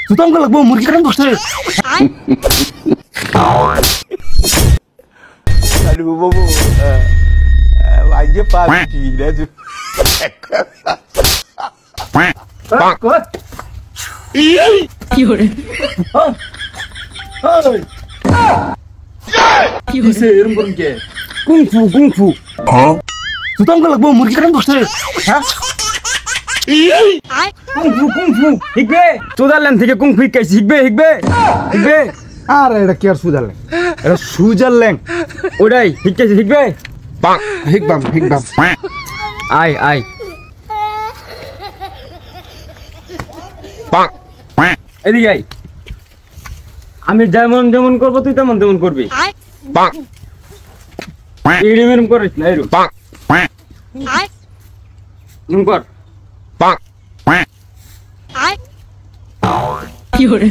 সুতরাং লাগবো মুরগি কাটান বসে Aduh, bobo. Wajib pagi dah tu. কিসে এরম করুন কে কুংফু সুতরাং লাগবো মুরগি কাটান বসে হ্যাঁ কুংফু শিখবে সুইজারল্যান্ড থেকে কুংফু শিখবে আর এটা কি আর সুইজারল্যান্ড এটা সুইজারল্যান্ড ওটাই শিখবে শিখবাম আয় এদিকে আয় আমি যেমন করবো তুই তেমন করবি এরম করিস না এরম কর কি করে